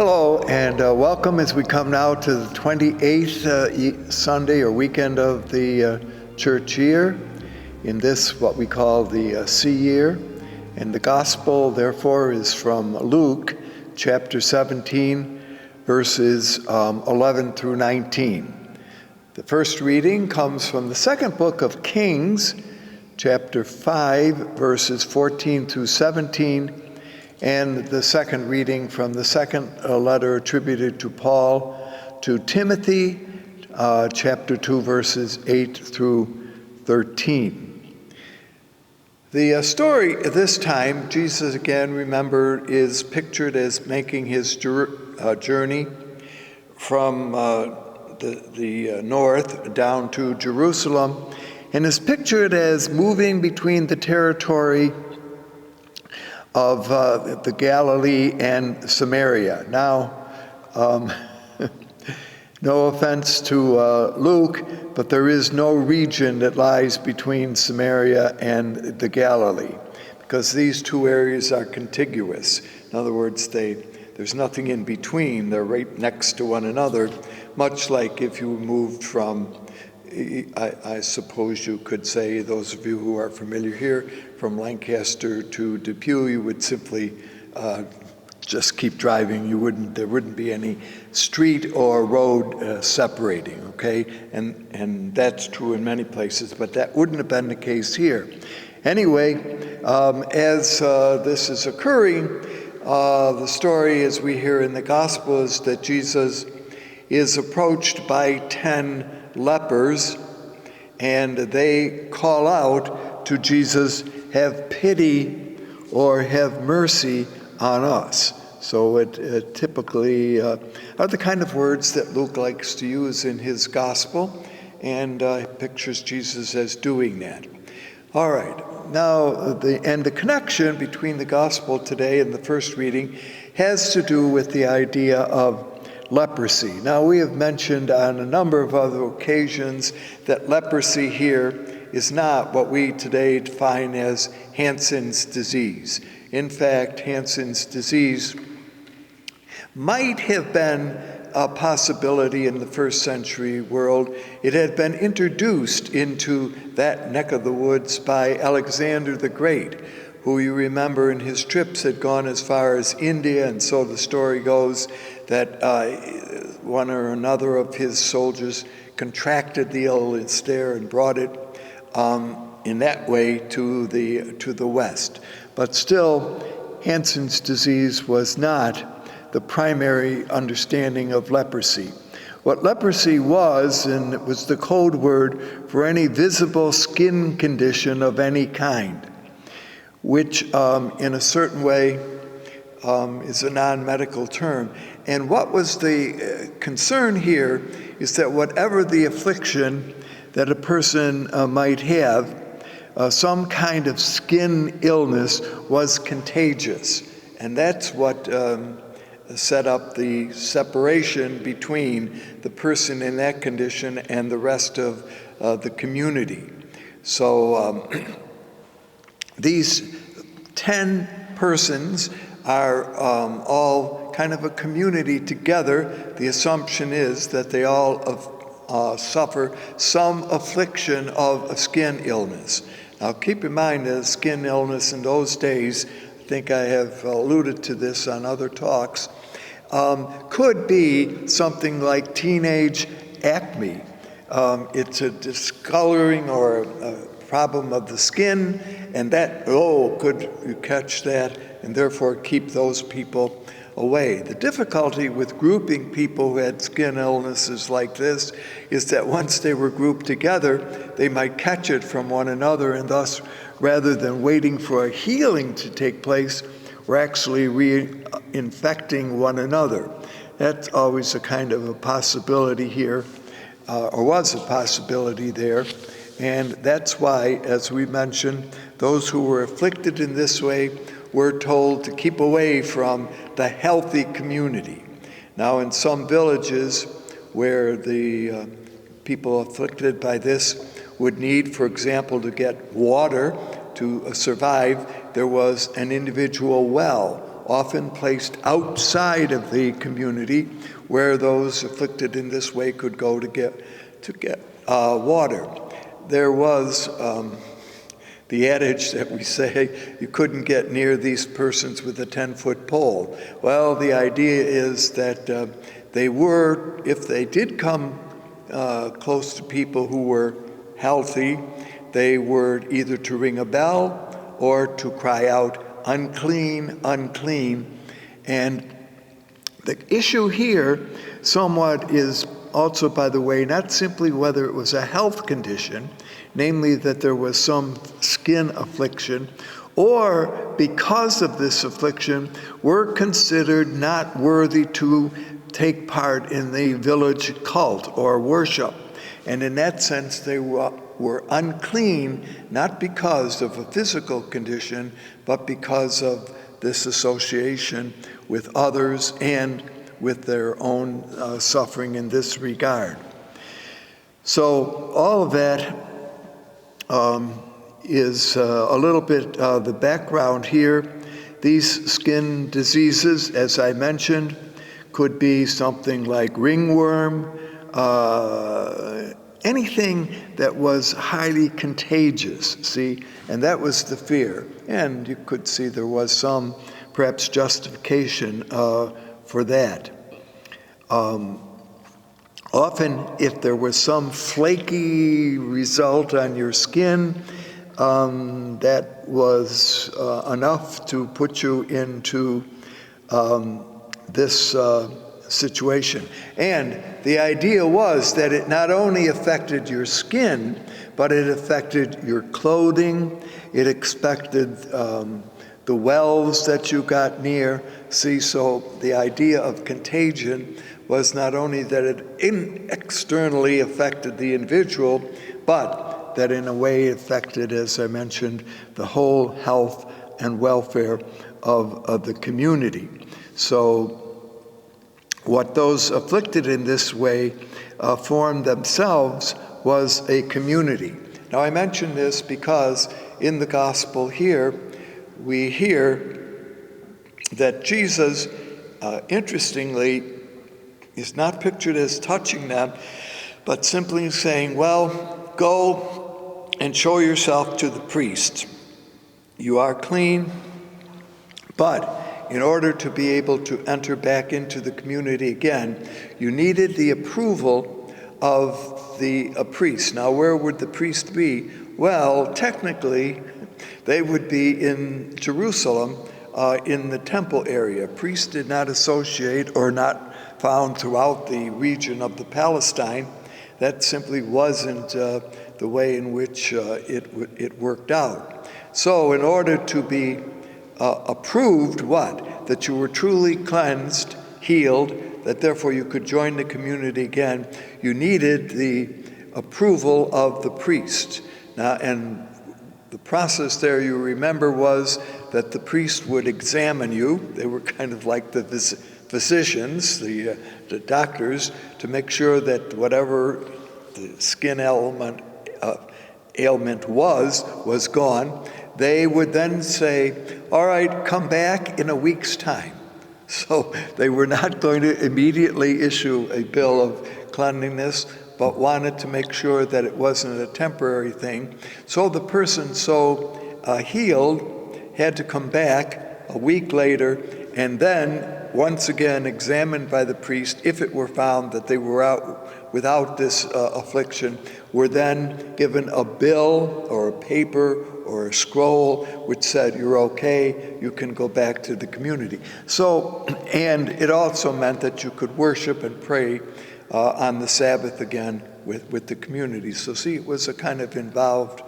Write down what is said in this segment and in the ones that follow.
Hello, and welcome as we come now to the 28th Sunday or weekend of the church year in this, what we call the C year. And the gospel, therefore, is from Luke chapter 17, verses 11 through 19. The first reading comes from the second book of Kings, chapter 5, verses 14 through 17, and the second reading from the second letter attributed to Paul to Timothy, chapter 2, verses 8 through 13. The story at this time, Jesus again, remember, is pictured as making his journey from the north down to Jerusalem, and is pictured as moving between the territory of the Galilee and Samaria. Now, no offense to Luke, but there is no region that lies between Samaria and the Galilee, because these two areas are contiguous. In other words, there's nothing in between. They're right next to one another, much like if you moved from, I suppose you could say, those of you who are familiar here, from Lancaster to Depew, you would simply just keep driving. There wouldn't be any street or road separating, okay? And that's true in many places, but that wouldn't have been the case here. Anyway, as this is occurring, the story, as we hear in the Gospel, is that Jesus is approached by 10 lepers, and they call out to Jesus, "Have pity," or "Have mercy on us." So it typically are the kind of words that Luke likes to use in his gospel, and pictures Jesus as doing that. All right, now the connection between the gospel today and the first reading has to do with the idea of leprosy. Now, we have mentioned on a number of other occasions that leprosy here is not what we today define as Hansen's disease. In fact, Hansen's disease might have been a possibility in the first century world. It had been introduced into that neck of the woods by Alexander the Great, who, you remember, in his trips had gone as far as India, and so the story goes that one or another of his soldiers contracted the illness there and brought it in that way to the West. But still, Hansen's disease was not the primary understanding of leprosy. What leprosy was, and it was the code word for any visible skin condition of any kind, which in a certain way is a non-medical term. And what was the concern here is that whatever the affliction that a person might have, some kind of skin illness was contagious. And that's what set up the separation between the person in that condition and the rest of the community. So these 10 persons are all kind of a community together. The assumption is that they all suffer some affliction of a skin illness. Now keep in mind that skin illness in those days, I think I have alluded to this on other talks, could be something like teenage acne. It's a discoloring or a problem of the skin, and that, could you catch that, and therefore keep those people away. The difficulty with grouping people who had skin illnesses like this is that once they were grouped together, they might catch it from one another, and thus, rather than waiting for a healing to take place, we're actually reinfecting one another. That's always a kind of a possibility here, or was a possibility there. And that's why, as we mentioned, those who were afflicted in this way were told to keep away from the healthy community. Now, in some villages where the people afflicted by this would need, for example, to get water to survive, there was an individual well often placed outside of the community where those afflicted in this way could go to get water. There was the adage that we say you couldn't get near these persons with a 10-foot pole. Well, the idea is that they were, if they did come close to people who were healthy, they were either to ring a bell or to cry out, "Unclean, unclean." And the issue here somewhat is also, by the way, not simply whether it was a health condition, namely that there was some skin affliction, or because of this affliction were considered not worthy to take part in the village cult or worship. And in that sense, they were unclean, not because of a physical condition, but because of this association with others and with their own suffering in this regard. So all of that is a little bit the background here. These skin diseases, as I mentioned, could be something like ringworm, anything that was highly contagious, see? And that was the fear. And you could see there was some, perhaps, justification for that. Often, if there was some flaky result on your skin, that was enough to put you into this situation. And the idea was that it not only affected your skin, but it affected your clothing, it affected the wells that you got near. See, so the idea of contagion was not only that it externally affected the individual, but that in a way affected, as I mentioned, the whole health and welfare of the community. So what those afflicted in this way formed themselves was a community. Now I mention this because in the gospel here, we hear that Jesus, interestingly, is not pictured as touching them, but simply saying, well, go and show yourself to the priest. You are clean, but in order to be able to enter back into the community again, you needed the approval of the priest. Now, where would the priest be? Well, technically, they would be in Jerusalem, in the temple area. Priests did not associate or not found throughout the region of the Palestine. That simply wasn't the way in which it worked out. So in order to be approved, what? That you were truly cleansed, healed, that therefore you could join the community again, you needed the approval of the priest. Now, and the process there, you remember, was that the priest would examine you. They were kind of like the physicians, the doctors, to make sure that whatever the skin ailment was gone. They would then say, all right, come back in a week's time. So they were not going to immediately issue a bill of cleanliness, but wanted to make sure that it wasn't a temporary thing. So the person so healed had to come back a week later and then once again examined by the priest. If it were found that they were out without this affliction, were then given a bill or a paper or a scroll which said, you're okay, you can go back to the community. So, and it also meant that you could worship and pray on the Sabbath again with the community. So see, it was a kind of involved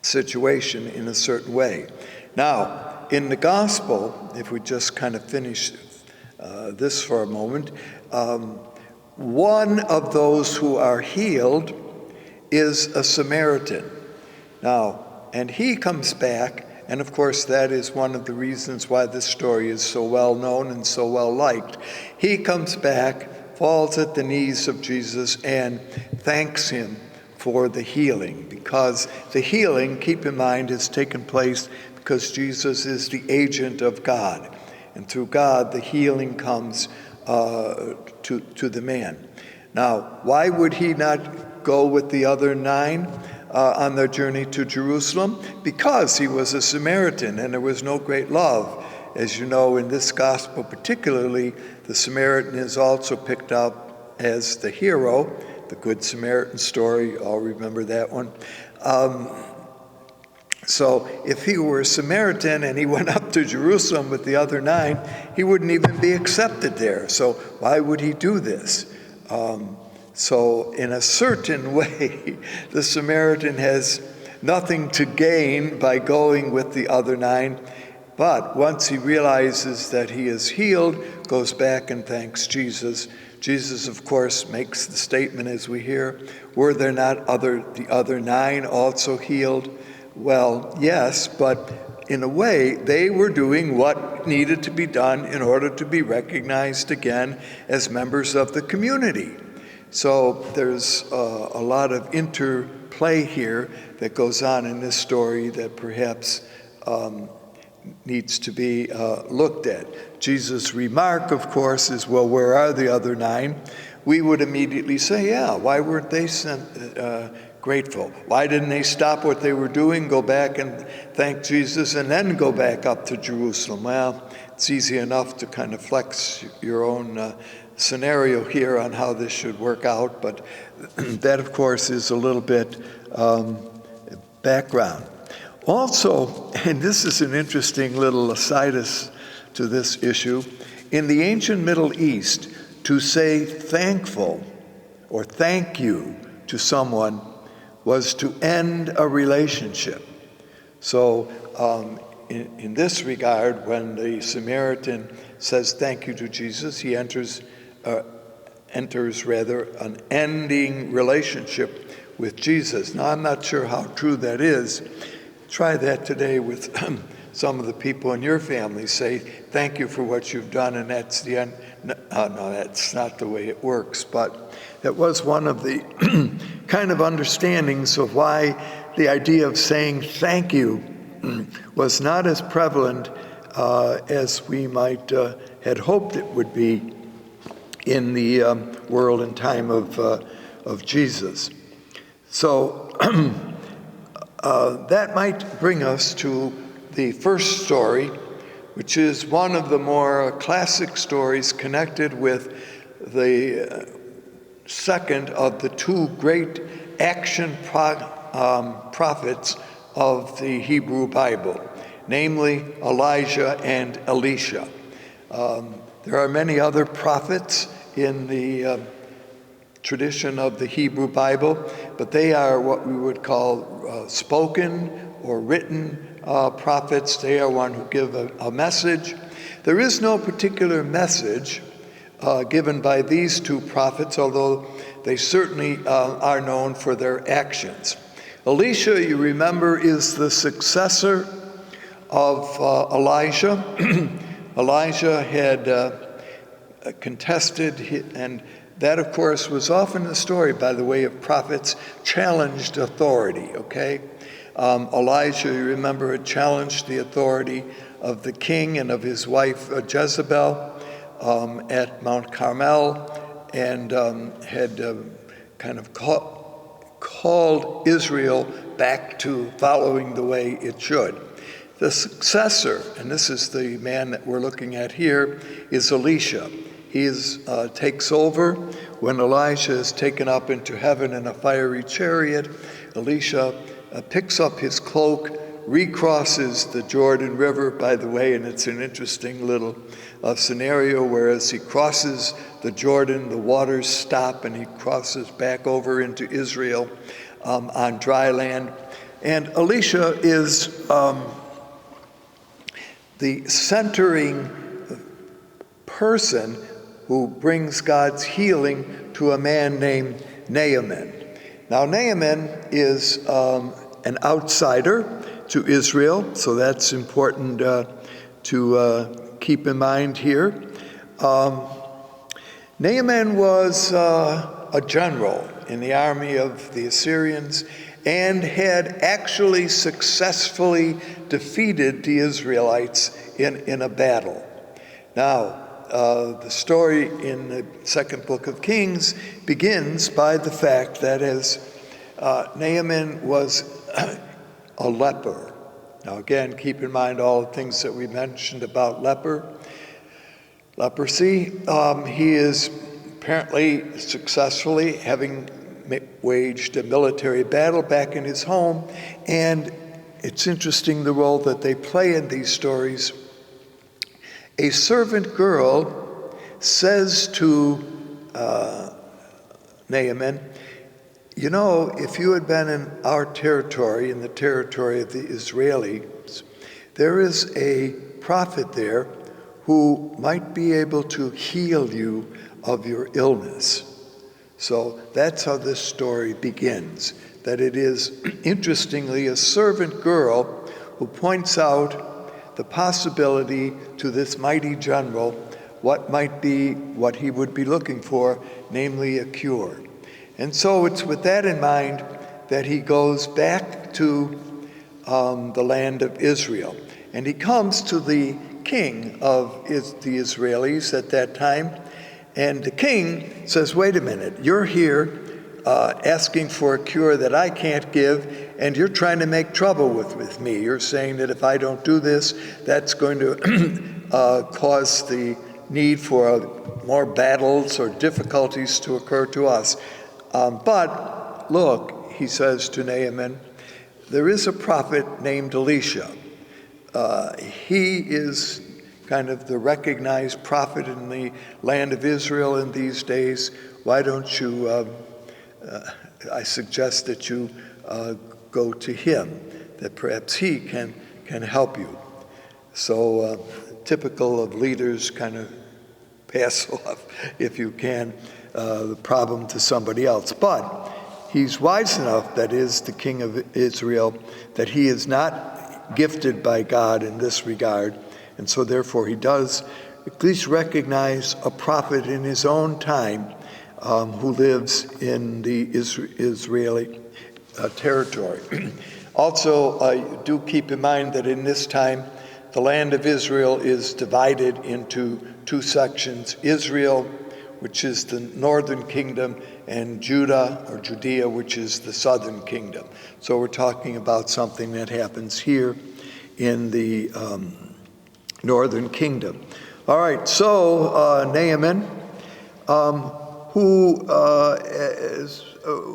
situation in a certain way. Now, in the gospel, if we just kind of finish this for a moment, one of those who are healed is a Samaritan. Now, and he comes back, and of course that is one of the reasons why this story is so well known and so well liked. He comes back, falls at the knees of Jesus, and thanks him for the healing, because the healing, keep in mind, has taken place because Jesus is the agent of God. And through God, the healing comes to the man. Now, why would he not go with the other 9 on their journey to Jerusalem? Because he was a Samaritan and there was no great love. As you know, in this gospel particularly, the Samaritan is also picked up as the hero, the Good Samaritan story. You all remember that one. So if he were a Samaritan and he went up to Jerusalem with the other 9, he wouldn't even be accepted there. So why would he do this? So in a certain way, the Samaritan has nothing to gain by going with the other 9. But once he realizes that he is healed, goes back and thanks Jesus. Jesus, of course, makes the statement as we hear, were there not the other 9 also healed? Well, yes, but in a way, they were doing what needed to be done in order to be recognized again as members of the community. So there's a lot of interplay here that goes on in this story that perhaps needs to be looked at. Jesus' remark, of course, is, well, where are the other 9? We would immediately say, yeah, why weren't they grateful? Why didn't they stop what they were doing, go back and thank Jesus, and then go back up to Jerusalem? Well, it's easy enough to kind of flex your own scenario here on how this should work out, but that, of course, is a little bit background. Also, and this is an interesting little aside to this issue, in the ancient Middle East, to say thankful or thank you to someone was to end a relationship. So in this regard, when the Samaritan says thank you to Jesus, he enters an ending relationship with Jesus. Now, I'm not sure how true that is. Try that today with some of the people in your family. Say, thank you for what you've done, and that's the end. No, that's not the way it works. But that was one of the kind of understandings of why the idea of saying thank you was not as prevalent as we might had hoped it would be in the world and time of Jesus. So that might bring us to the first story, which is one of the more classic stories connected with the second of the 2 great action prophets of the Hebrew Bible, namely Elijah and Elisha. There are many other prophets in the tradition of the Hebrew Bible, but they are what we would call spoken or written prophets. They are one who give a message. There is no particular message given by these 2 prophets, although they certainly are known for their actions. Elisha, you remember, is the successor of Elijah. Elijah had contested, and that, of course, was often the story, by the way, of prophets challenged authority, okay? Elijah, you remember, had challenged the authority of the king and of his wife Jezebel at Mount Carmel, and had kind of called Israel back to following the way it should. The successor, and this is the man that we're looking at here, is Elisha. He takes over when Elijah is taken up into heaven in a fiery chariot. Elisha picks up his cloak, recrosses the Jordan River, by the way, and it's an interesting little scenario where as he crosses the Jordan, the waters stop and he crosses back over into Israel on dry land. And Elisha is the centering person who brings God's healing to a man named Naaman. Now, Naaman is an outsider to Israel, so that's important to keep in mind here. Naaman was a general in the army of the Assyrians and had actually successfully defeated the Israelites in a battle. Now, the story in the second book of Kings begins by the fact that as Naaman was a leper. Now again, keep in mind all the things that we mentioned about leprosy. He is apparently successfully having waged a military battle back in his home, and it's interesting the role that they play in these stories. A servant girl says to Naaman, you know, if you had been in our territory, in the territory of the Israelis, there is a prophet there who might be able to heal you of your illness. So that's how this story begins, that it is, interestingly, a servant girl who points out the possibility to this mighty general what might be what he would be looking for, namely a cure. And so it's with that in mind that he goes back to the land of Israel. And he comes to the king of the Israelis at that time. And the king says, wait a minute, you're here asking for a cure that I can't give, and you're trying to make trouble with me. You're saying that if I don't do this, that's going to cause the need for more battles or difficulties to occur to us. But look, he says to Naaman, there is a prophet named Elisha. He is kind of the recognized prophet in the land of Israel in these days. Why don't you, I suggest that you go to him, that perhaps he can help you. So typical of leaders, kind of pass off, if you can, the problem to somebody else. But he's wise enough, that is the king of Israel, that he is not gifted by God in this regard. And so therefore he does at least recognize a prophet in his own time who lives in the Israeli territory. Also, do keep in mind that in this time, the land of Israel is divided into two sections: Israel, which is the northern kingdom, and Judah, or Judea, which is the southern kingdom. So we're talking about something that happens here in the northern kingdom. All right, so Naaman, who, as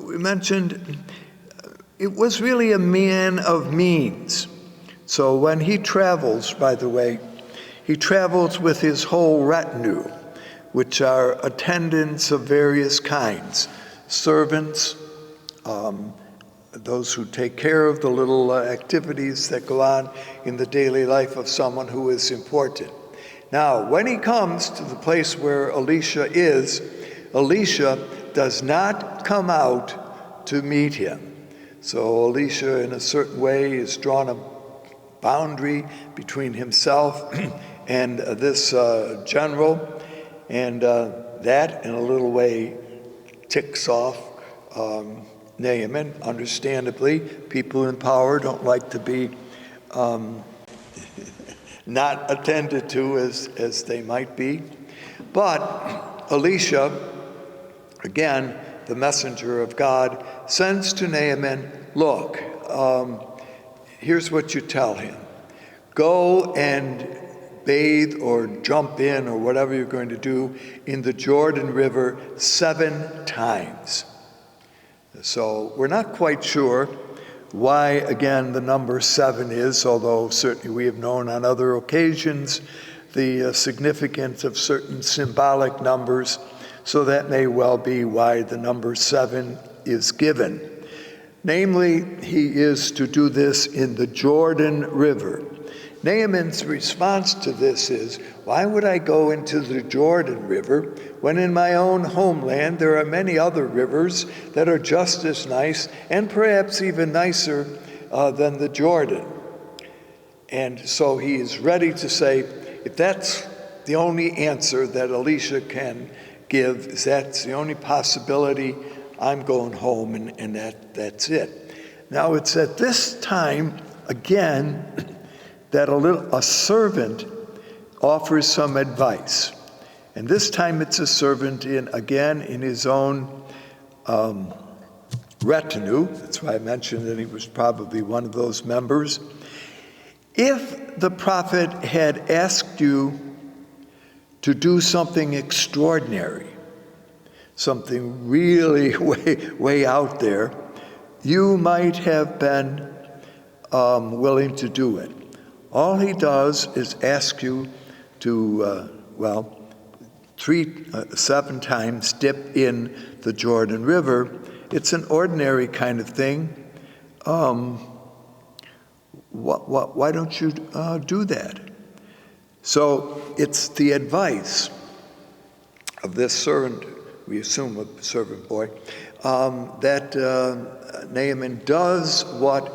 we mentioned, it was really a man of means. So when he travels, by the way, he travels with his whole retinue, which are attendants of various kinds, servants, those who take care of the little activities that go on in the daily life of someone who is important. Now, when he comes to the place where Elisha is, Elisha does not come out to meet him. So Elisha, in a certain way, has drawn a boundary between himself and this general, and that, in a little way, ticks off Naaman. Understandably, people in power don't like to be not attended to as they might be. But Elisha, again, the messenger of God, sends to Naaman, look, here's what you tell him. Go and bathe or jump in or whatever you're going to do in the Jordan River 7 times. So we're not quite sure why, again, the number 7 is, although certainly we have known on other occasions the significance of certain symbolic numbers, so that may well be why the number 7 is given. Namely, he is to do this in the Jordan River. Naaman's response to this is, why would I go into the Jordan River when in my own homeland there are many other rivers that are just as nice and perhaps even nicer than the Jordan? And so he is ready to say, if that's the only answer that Elisha can give, if that's the only possibility, I'm going home and that's it. Now it's at this time, again, that a servant offers some advice. And this time it's a servant in his own retinue. That's why I mentioned that he was probably one of those members. If the prophet had asked you to do something extraordinary, something really way out there, you might have been willing to do it. All he does is ask you to, 7 times dip in the Jordan River. It's an ordinary kind of thing. Why don't you do that? So it's the advice of this servant, we assume a servant boy, that Naaman does what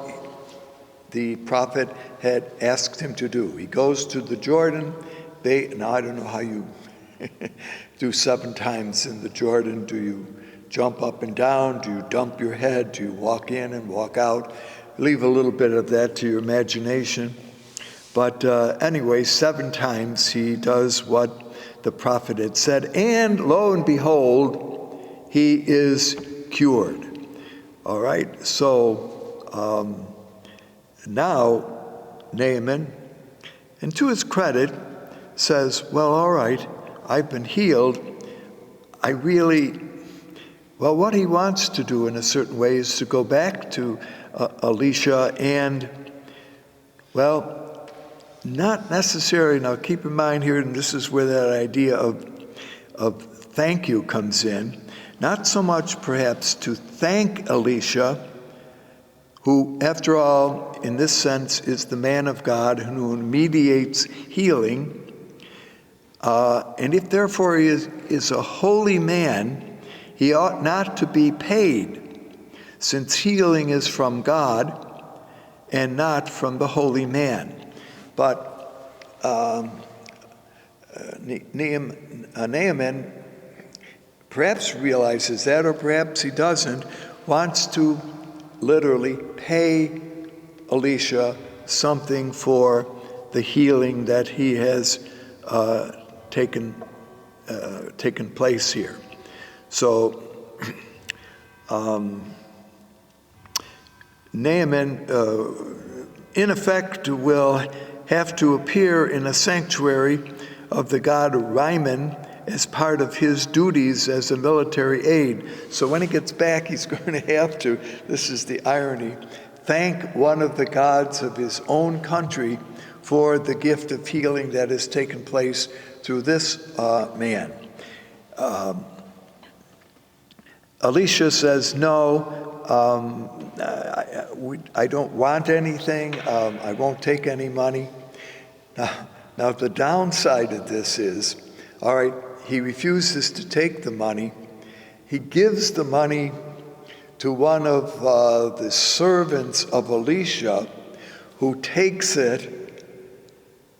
the prophet had asked him to do. He goes to the Jordan. Now I don't know how you do 7 times in the Jordan. Do you jump up and down? Do you dump your head? Do you walk in and walk out? Leave a little bit of that to your imagination. But anyway, 7 times he does what the prophet had said, and lo and behold, he is cured. All right, so now Naaman, and to his credit, says, well, all right, I've been healed. What he wants to do in a certain way is to go back to Elisha and, not necessarily, now keep in mind here, and this is where that idea of thank you comes in, not so much perhaps to thank Elisha, who, after all, in this sense, is the man of God who mediates healing, and if therefore he is a holy man, he ought not to be paid, since healing is from God and not from the holy man. But Naaman perhaps realizes that, or perhaps he doesn't, wants to literally pay Elisha something for the healing that he has taken place here. So Naaman, in effect, will have to appear in a sanctuary of the god Rimmon as part of his duties as a military aide. So when he gets back, he's going to have to, this is the irony, thank one of the gods of his own country for the gift of healing that has taken place through this man. Elisha says, no, I don't want anything. I won't take any money. Now, the downside of this is, all right, he refuses to take the money. He gives the money to one of the servants of Elisha, who takes it,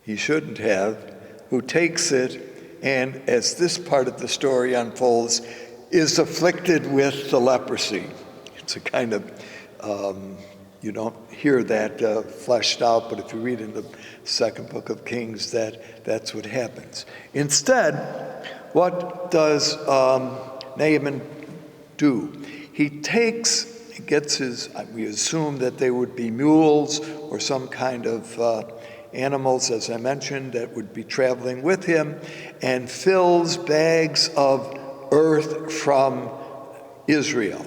he shouldn't have, who takes it, and as this part of the story unfolds, is afflicted with the leprosy. It's a kind of, you don't hear that fleshed out, but if you read in the 2nd book of Kings, that's what happens. Instead, what does Naaman do? He gets his, we assume that they would be mules or some kind of animals, as I mentioned, that would be traveling with him, and fills bags of earth from Israel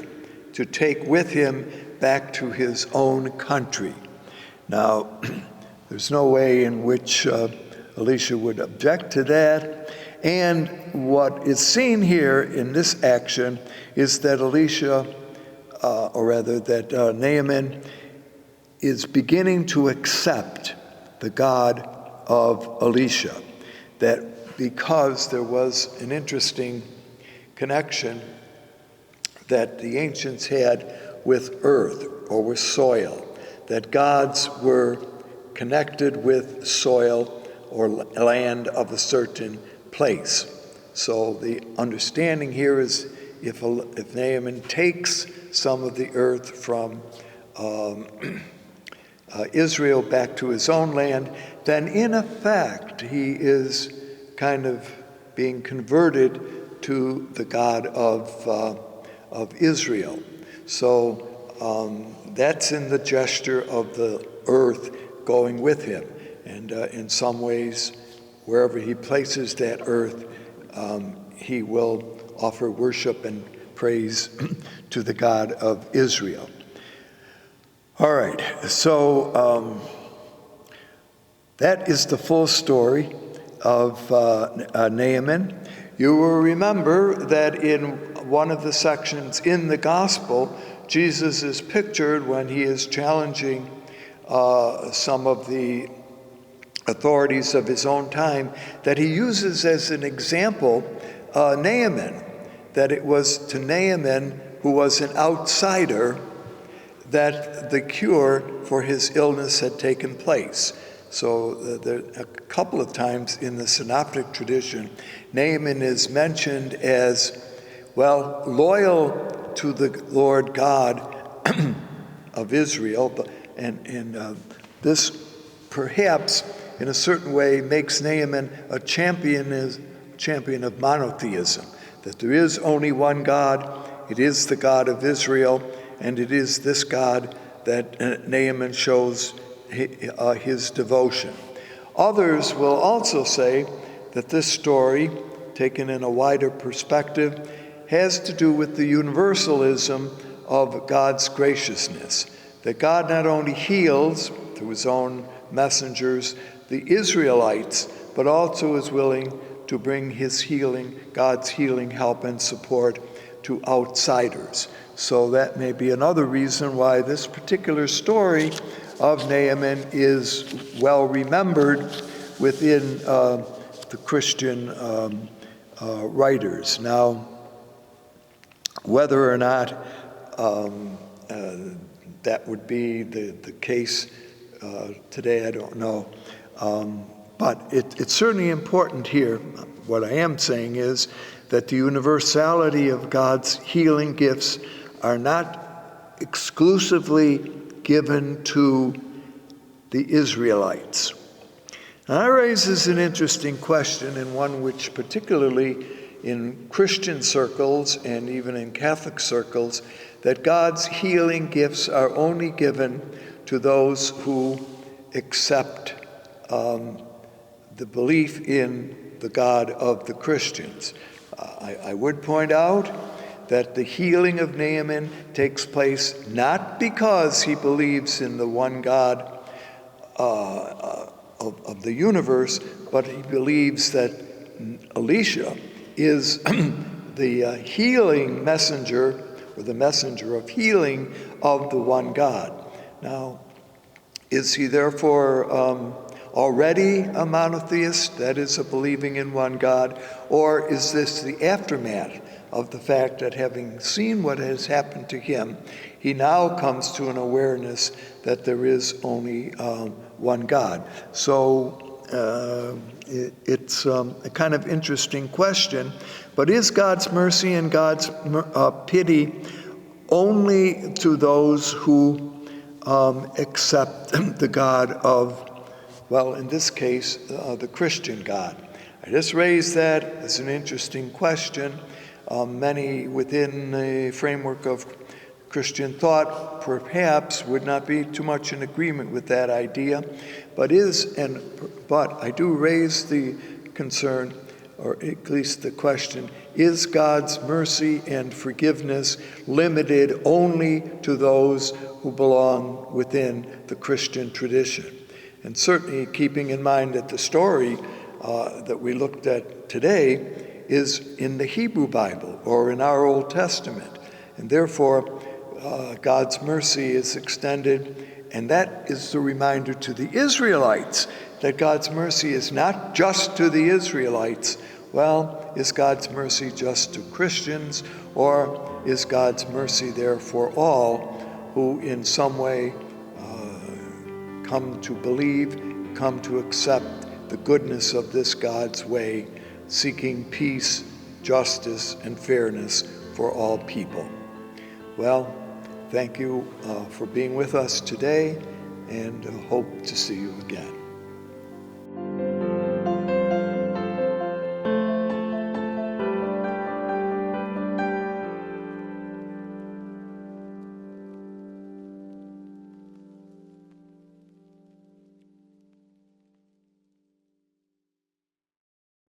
to take with him back to his own country. Now, there's no way in which Elisha would object to that. And what is seen here in this action is that Naaman is beginning to accept the God of Elisha. That because there was an interesting connection that the ancients had with earth or with soil, that gods were connected with soil or land of a certain place. So the understanding here is if Naaman takes some of the earth from Israel back to his own land, then in effect he is kind of being converted to the God of Israel. So that's in the gesture of the earth going with him. And in some ways, wherever he places that earth, he will offer worship and praise to the God of Israel. All right, so that is the full story of Naaman. You will remember that in one of the sections in the gospel, Jesus is pictured when he is challenging some of the authorities of his own time, that he uses as an example Naaman, that it was to Naaman, who was an outsider, that the cure for his illness had taken place. So a couple of times in the synoptic tradition, Naaman is mentioned as, well, loyal to the Lord God of Israel, and this perhaps in a certain way makes Naaman a champion of monotheism, that there is only one God, it is the God of Israel, and it is this God that Naaman shows his devotion. Others will also say that this story, taken in a wider perspective, has to do with the universalism of God's graciousness, that God not only heals through his own messengers the Israelites, but also is willing to bring his healing, God's healing help and support to outsiders. So that may be another reason why this particular story of Naaman is well remembered within the Christian writers. Now, whether or not that would be the case today, I don't know. But it's certainly important here. What I am saying is that the universality of God's healing gifts are not exclusively given to the Israelites. Now, that raises an interesting question, and one which particularly in Christian circles and even in Catholic circles, that God's healing gifts are only given to those who accept the belief in the God of the Christians. I would point out that the healing of Naaman takes place not because he believes in the one God of the universe, but he believes that Elisha is the healing messenger, or the messenger of healing of the one God. Now, is he therefore already a monotheist, that is, a believing in one God, or is this the aftermath of the fact that having seen what has happened to him, he now comes to an awareness that there is only one God? So it's a kind of interesting question, but is God's mercy and God's pity only to those who accept the God of, well, in this case, the Christian God? I just raised that as an interesting question. Many within the framework of Christian thought perhaps would not be too much in agreement with that idea, but I do raise the concern, or at least the question, is God's mercy and forgiveness limited only to those who belong within the Christian tradition? And certainly keeping in mind that the story that we looked at today is in the Hebrew Bible or in our Old Testament. And therefore, God's mercy is extended, and that is the reminder to the Israelites that God's mercy is not just to the Israelites. Well, is God's mercy just to Christians, or is God's mercy there for all who in some way come to believe, come to accept the goodness of this God's way, seeking peace, justice, and fairness for all people? Well, thank you for being with us today, and hope to see you again.